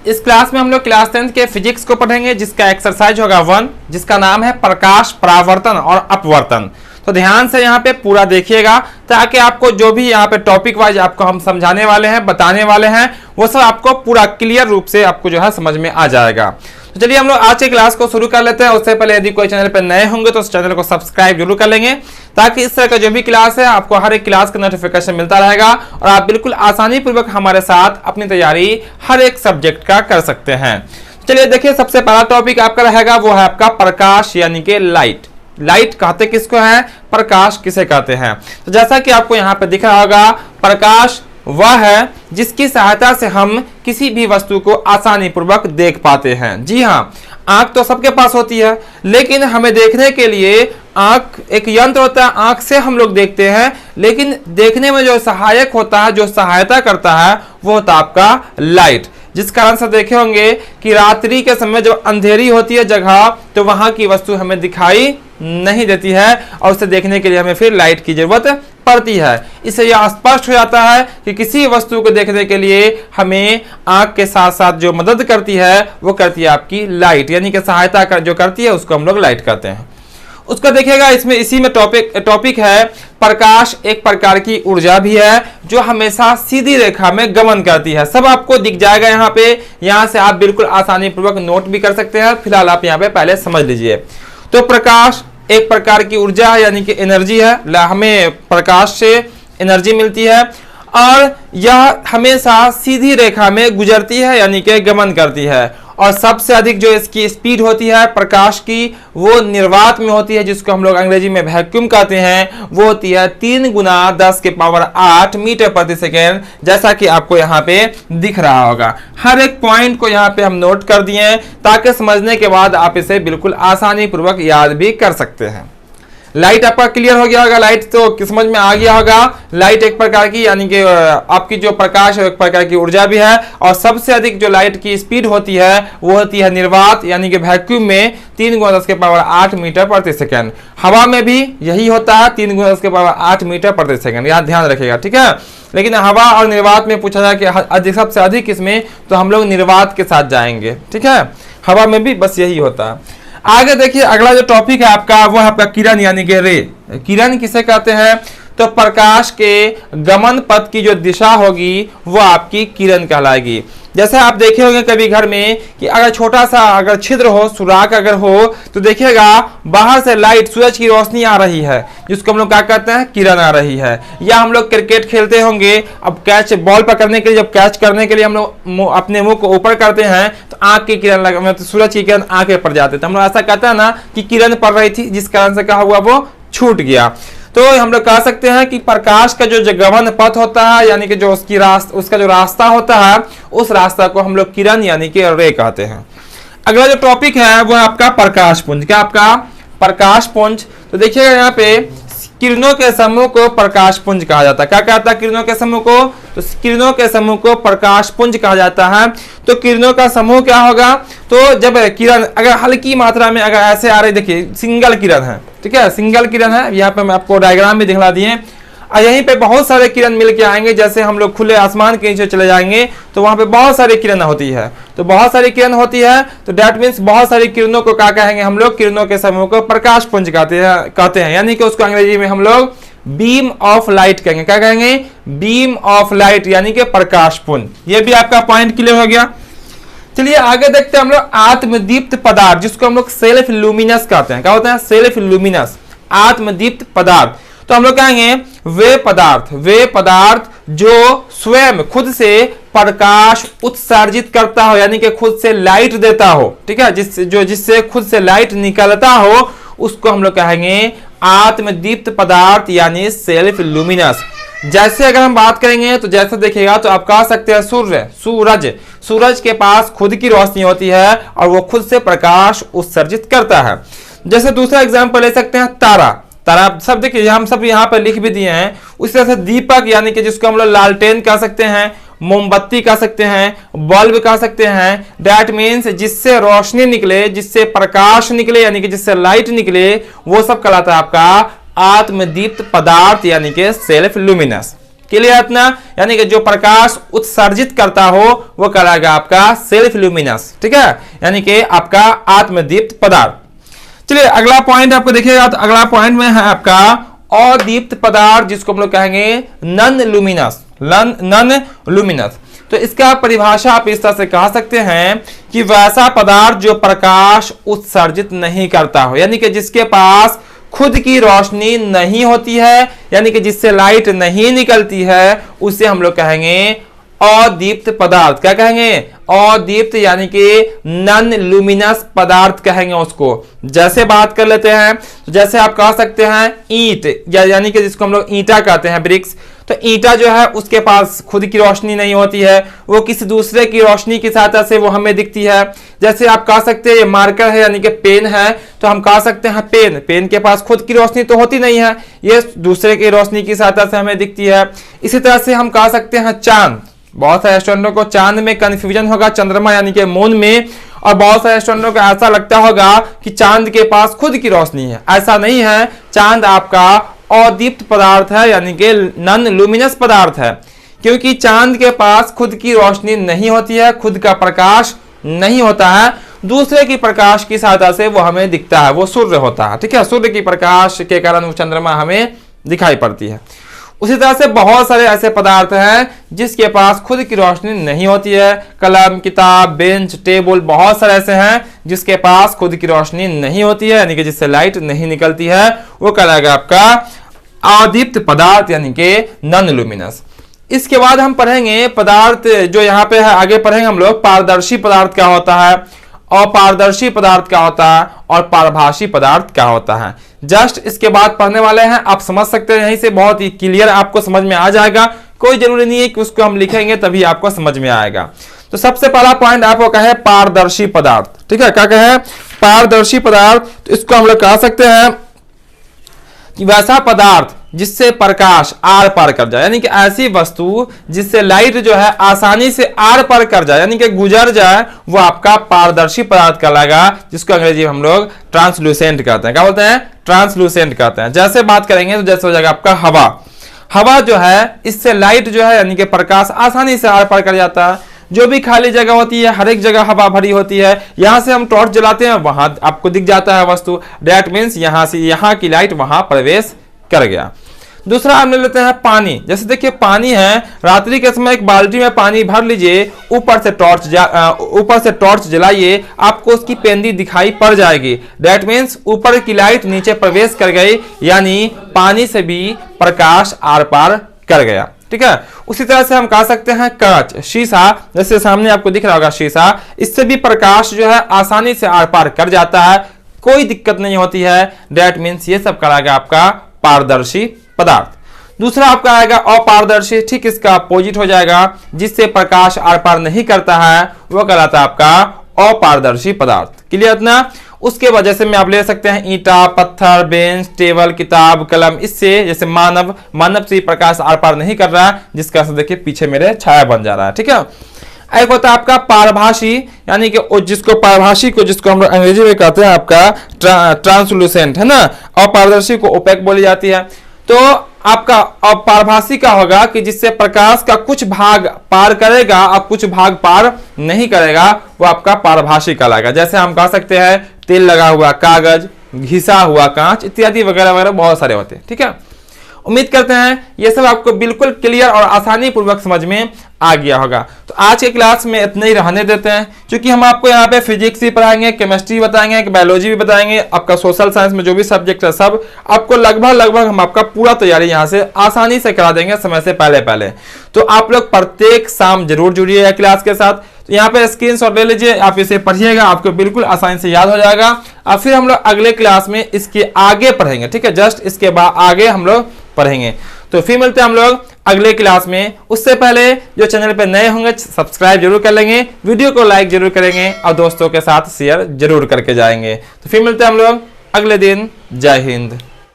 इस क्लास में हम लोग क्लास 10th के फिजिक्स को पढ़ेंगे, जिसका एक्सरसाइज होगा 1, जिसका नाम है प्रकाश परावर्तन और अपवर्तन। तो ध्यान से यहाँ पे पूरा देखिएगा, ताकि आपको जो भी यहाँ पे टॉपिक वाइज आपको हम समझाने वाले हैं, बताने वाले हैं, वो सब आपको पूरा क्लियर रूप से आपको जो है समझ में आ जाएगा। तो चलिए हम लोग आज के क्लास को शुरू कर लेते हैं। उससे पहले यदि कोई चैनल पर नए होंगे तो उस चैनल को सब्सक्राइब जरूर कर लेंगे, ताकि इस तरह का जो भी क्लास है आपको हर एक क्लास का नोटिफिकेशन मिलता रहेगा और आप बिल्कुल आसानी पूर्वक हमारे साथ अपनी तैयारी हर एक सब्जेक्ट का कर सकते हैं। चलिए देखिए, सबसे पहला टॉपिक आपका रहेगा वो है आपका प्रकाश यानी कि लाइट। लाइट कहते किसको है, प्रकाश किसे कहते हैं? तो जैसा कि आपको यहाँ पे दिख रहा होगा, प्रकाश वह है जिसकी सहायता से हम किसी भी वस्तु को आसानी पूर्वक देख पाते हैं। जी हाँ, आंख तो सबके पास होती है, लेकिन हमें देखने के लिए आंख एक यंत्र होता है, आंख से हम लोग देखते हैं, लेकिन देखने में जो सहायक होता है, जो सहायता करता है, वो होता है आपका लाइट। जिस कारण से देखे होंगे कि रात्रि के समय जब अंधेरी होती है जगह, तो वहां की वस्तु हमें दिखाई नहीं देती है और उसे देखने के लिए हमें फिर लाइट की जरूरत पड़ती है। इससे यह स्पष्ट हो जाता है कि किसी वस्तु को देखने के लिए हमें आंख के साथ साथ जो मदद करती है वो करती है आपकी लाइट, यानी कि सहायता जो करती है उसको हम लोग लाइट कहते हैं। उसको देखिएगा, इसमें इसी में टॉपिक है प्रकाश एक प्रकार की ऊर्जा भी है जो हमेशा सीधी रेखा में गमन करती है। सब आपको दिख जाएगा यहाँ पे, यहाँ से आप बिल्कुल आसानी पूर्वक नोट भी कर सकते हैं। फिलहाल आप यहाँ पे पहले समझ लीजिए। तो प्रकाश एक प्रकार की ऊर्जा है, यानी कि एनर्जी है। हमें प्रकाश से एनर्जी मिलती है और यह हमेशा सीधी रेखा में गुजरती है, यानी कि गमन करती है। और सबसे अधिक जो इसकी स्पीड होती है प्रकाश की, वो निर्वात में होती है, जिसको हम लोग अंग्रेजी में वैक्यूम कहते हैं। वो होती है 3 गुना 10 के पावर 8 मीटर प्रति सेकेंड, जैसा कि आपको यहाँ पे दिख रहा होगा। हर एक पॉइंट को यहाँ पे हम नोट कर दिए हैं, ताकि समझने के बाद आप इसे बिल्कुल आसानी पूर्वक याद भी कर सकते हैं। लाइट आपका क्लियर हो गया होगा, लाइट तो समझ में आ गया होगा। लाइट एक प्रकार की, यानी कि आपकी जो प्रकाश है एक प्रकार की ऊर्जा भी है, और सबसे अधिक जो लाइट की स्पीड होती है वो होती है निर्वात, यानी कि वैक्यूम में 3 गुना 10 के पावर 8 मीटर प्रति सेकेंड। हवा में भी यही होता है, 3 गुना 10 के पावर 8 मीटर प्रति सेकेंड, यहाँ ध्यान रखिएगा, ठीक है। लेकिन हवा और निर्वात में पूछा जाए कि सबसे अधिक किसमें, तो हम लोग निर्वात के साथ जाएंगे, ठीक है। हवा में भी बस यही होता है। आगे देखिए, अगला जो टॉपिक है आपका वो है आपका किरण, यानी कि रे। किरण किसे कहते हैं? तो प्रकाश के गमन पथ की जो दिशा होगी वो आपकी किरण कहलाएगी। जैसे आप देखे होंगे कभी घर में कि अगर छोटा सा अगर छिद्र हो, सुराख अगर हो, तो देखिएगा बाहर से लाइट, सूरज की रोशनी आ रही है, जिसको हम लोग क्या कहते हैं, किरण आ रही है। या हम लोग क्रिकेट खेलते होंगे, अब कैच बॉल पकड़ने के लिए, जब कैच करने के लिए हम लोग अपने मुंह को ऊपर करते हैं, तो आंख की किरण लगा, तो सूरज की किरण आंख पे पड़ जाते, तो हम लोग ऐसा कहते हैं ना कि किरण पड़ रही थी, जिस कारण से क्या हुआ, वो छूट गया। तो हम लोग कह सकते हैं कि प्रकाश का जो गमन पथ होता है, यानी कि जो उसका जो रास्ता होता है, उस रास्ता को हम लोग किरण यानी कि रे कहते हैं। अगला जो टॉपिक है वो है आपका प्रकाश पुंज। क्या आपका प्रकाश पुंज? तो देखिएगा यहाँ पे किरणों के समूह को प्रकाश पुंज कहा जाता है। क्या कहता है किरणों के समूह को? तो किरणों के समूह को प्रकाश पुंज कहा जाता है। तो किरणों का समूह क्या होगा? तो जब किरण अगर हल्की मात्रा में अगर ऐसे आ रही, देखिए सिंगल किरण है, ठीक है, सिंगल किरण है। यहाँ पे मैं आपको डायग्राम भी दिखला दिए, और यहीं पे बहुत सारे किरण मिलके आएंगे। जैसे हम लोग खुले आसमान के नीचे चले जाएंगे तो वहां पे बहुत सारी किरण होती है। तो बहुत सारी किरण होती है, तो डेट मीन्स बहुत सारी किरणों को क्या कहेंगे हम लोग? किरणों के समूह को प्रकाश पुंज कहते हैं, यानी कि उसको अंग्रेजी में हम लोग बीम ऑफ लाइट कहेंगे। क्या कहेंगे? बीम ऑफ लाइट, यानी कि प्रकाश पुंज। ये भी आपका पॉइंट क्लियर हो गया। चलिए आगे देखते हैं हम लोग आत्मदीप्त पदार्थ, जिसको हम लोग सेल्फ लुमिनस कहते हैं। क्या होता है? सेल्फ लुमिनस, आत्मदीप्त पदार्थ। तो हम लोग कहेंगे वे पदार्थ जो स्वयं खुद से प्रकाश उत्सर्जित करता हो, यानी कि खुद से लाइट देता हो, ठीक है, जिससे खुद से लाइट निकलता हो, उसको हम लोग कहेंगे आत्मदीप्त पदार्थ, यानी सेल्फ लुमिनस। जैसे अगर हम बात करेंगे तो जैसे देखिएगा तो आप कह सकते हैं सूरज के पास खुद की रोशनी होती है और वो खुद से प्रकाश उत्सर्जित करता है। जैसे दूसरा एग्जांपल ले सकते हैं तारा सब देखिए, हम सब यहाँ पर लिख भी दिए हैं। उसी तरह से दीपक, यानी कि जिसको हम लोग लालटेन कह सकते हैं, मोमबत्ती कह सकते हैं, बल्ब कह सकते हैं। दैट मीन्स जिससे रोशनी निकले, जिससे प्रकाश निकले, यानी कि जिससे लाइट निकले, वो सब कहलाता है आपका आत्मदीप्त पदार्थ, यानी कि सेल्फ लुमिनस। क्लियर इतना, यानी कि जो प्रकाश उत्सर्जित करता हो वो कहलाएगा आपका सेल्फ ल्यूमिनस, ठीक है, यानी कि आपका आत्मदीप्त पदार्थ। चलिए अगला पॉइंट आपको देखिएगा, तो अगला पॉइंट में है आपका अदीप्त पदार्थ, जिसको हम लोग कहेंगे नॉन लुमिनस, नॉन लुमिनस। तो इसका परिभाषा आप इस तरह से कह सकते हैं कि वैसा पदार्थ जो प्रकाश उत्सर्जित नहीं करता हो, यानी कि जिसके पास खुद की रोशनी नहीं होती है, यानी कि जिससे लाइट नहीं निकलती है, उसे हम लोग कहेंगे अदीप्त पदार्थ। क्या कहेंगे? अदीप्त, यानी कि नॉन लुमिनस पदार्थ कहेंगे उसको। जैसे बात कर लेते हैं, तो जैसे आप कह सकते हैं ईंट, यानी कि जिसको हम लोग ईंटा कहते हैं, ब्रिक्स। तो ईंटा जो है उसके पास खुद की रोशनी नहीं होती है, वो किसी दूसरे की रोशनी की सहायता से वो हमें दिखती है। जैसे आप कह सकते हैं ये मार्कर है, यानी कि पेन है, तो हम कह सकते हैं पेन के पास खुद की रोशनी तो होती नहीं है, ये दूसरे की रोशनी की सहायता से हमें दिखती है। इसी तरह से हम कह सकते हैं चांद। बहुत सारे स्टूडेंटों को चांद में कंफ्यूजन होगा, चंद्रमा यानी कि मून में, और बहुत सारे स्टूडेंटों को ऐसा लगता होगा कि चांद के पास खुद की रोशनी है। ऐसा नहीं है, चांद आपका अदीप्त पदार्थ है, यानी कि नॉन लुमिनस पदार्थ है, क्योंकि चांद के पास खुद की रोशनी नहीं होती है, खुद का प्रकाश नहीं होता है, दूसरे की प्रकाश की सहायता से वो हमें दिखता है, वो सूर्य होता है, ठीक है, सूर्य की प्रकाश के कारण वो चंद्रमा हमें दिखाई पड़ती है। उसी तरह से बहुत सारे ऐसे पदार्थ हैं जिसके पास खुद की रोशनी नहीं होती है, कलम, किताब, बेंच, टेबल, बहुत सारे ऐसे हैं जिसके पास खुद की रोशनी नहीं होती है, यानी कि जिससे लाइट नहीं निकलती है, वो कहलाएगा आपका अदीप्त पदार्थ, यानी कि नॉन लुमिनस। इसके बाद हम पढ़ेंगे पदार्थ जो यहाँ पे है, आगे पढ़ेंगे हम लोग पारदर्शी पदार्थ क्या होता है, अपारदर्शी पदार्थ क्या होता है, और पारभासी पदार्थ क्या होता है। जस्ट इसके बाद पढ़ने वाले हैं, आप समझ सकते हैं, यहीं से बहुत ही क्लियर आपको समझ में आ जाएगा। कोई जरूरी नहीं है कि उसको हम लिखेंगे तभी आपको समझ में आएगा। तो सबसे पहला पॉइंट आपको कहे पारदर्शी पदार्थ, ठीक है, क्या कहे? पारदर्शी पदार्थ। तो इसको हम लोग कह सकते हैं कि वैसा पदार्थ जिससे प्रकाश आर पार कर जाए, यानी कि ऐसी वस्तु जिससे लाइट जो है आसानी से आर पार कर जाए, यानी कि गुजर जाए, वो आपका पारदर्शी पदार्थ कहलाएगा, जिसको अंग्रेजी में हम लोग ट्रांसलूसेंट कहते हैं। क्या बोलते हैं? ट्रांसलूसेंट कहते हैं। जैसे बात करेंगे तो जैसे हो जाएगा आपका हवा जो है, इससे लाइट जो है यानी कि प्रकाश आसानी से आर पार कर जाता है। जो भी खाली जगह होती है, हर एक जगह हवा भरी होती है, यहां से हम टॉर्च जलाते हैं, वहां आपको दिख जाता है वस्तु, दैट मीन्स यहां से यहाँ की लाइट वहां प्रवेश कर गया। दूसरा हम ले लेते हैं पानी। जैसे देखिए पानी है, रात्रि के समय एक बाल्टी में पानी भर लीजिए, ऊपर से टॉर्च जलाइए, आपको उसकी पेंदी दिखाई पड़ जाएगी, दैट मीन्स ऊपर की लाइट नीचे प्रवेश कर गई, यानी पानी से भी प्रकाश आर पार कर गया, ठीक है। उसी तरह से हम कह सकते हैं कांच, शीशा, जैसे सामने आपको दिख रहा होगा शीशा, इससे भी प्रकाश जो है आसानी से आर पार कर जाता है, कोई दिक्कत नहीं होती है, दैट मीन्स ये सब कराएगा आपका पारदर्शी पदार्थ। दूसरा आपका आएगा अपारदर्शी, ठीक इसका अपोजिट हो जाएगा, जिससे प्रकाश आर पार नहीं करता है, वो कहलाता है आपका अपारदर्शी पदार्थ। क्लियर इतना? उसके वजह से में आप ले सकते हैं ईंटा, पत्थर, बेंच, टेबल, किताब, कलम, इससे जैसे मानव से प्रकाश आर पार नहीं कर रहा है, जिसका देखिए पीछे मेरे छाया बन जा रहा है, ठीक है। एक होता है आपका पारभासी, यानी कि जिसको पारभासी को जिसको हम अंग्रेजी में कहते हैं आपका ट्रांसलूसेंट, है ना, अपारदर्शी को ओपेक बोली जाती है। तो आपका पारभासी का होगा कि जिससे प्रकाश का कुछ भाग पार करेगा और कुछ भाग पार नहीं करेगा, वो आपका पारभासी कहलाएगा। जैसे हम कह सकते हैं तेल लगा हुआ कागज, घिसा हुआ कांच इत्यादि वगैरह वगैरह बहुत सारे होते हैं, ठीक है। उम्मीद करते हैं ये सब आपको बिल्कुल क्लियर और आसानी पूर्वक समझ में आ गया होगा। तो आज के क्लास में इतना ही रहने देते हैं, क्योंकि हम आपको यहाँ पे फिजिक्स भी पढ़ाएंगे, केमिस्ट्री बताएंगे, बायोलॉजी भी बताएंगे, आपका सोशल साइंस में जो भी सब्जेक्ट है सब आपको लगभग हम आपका पूरा तैयारी यहाँ से आसानी से करा देंगे समय से पहले। तो आप लोग प्रत्येक शाम जरूर जुड़िएगा क्लास के साथ। तो यहाँ पे स्क्रीनशॉट ले लीजिए, आप इसे पढ़िएगा, आपको बिल्कुल आसानी से याद हो जाएगा। और फिर हम लोग अगले क्लास में इसके आगे पढ़ेंगे, ठीक है, जस्ट इसके बाद आगे हम लोग पढ़ेंगे। तो फिर मिलते हैं हम लोग अगले क्लास में। उससे पहले जो चैनल पे नए होंगे सब्सक्राइब जरूर कर लेंगे, वीडियो को लाइक जरूर करेंगे और दोस्तों के साथ शेयर जरूर करके जाएंगे। तो फिर मिलते हैं हम लोग अगले दिन। जय हिंद।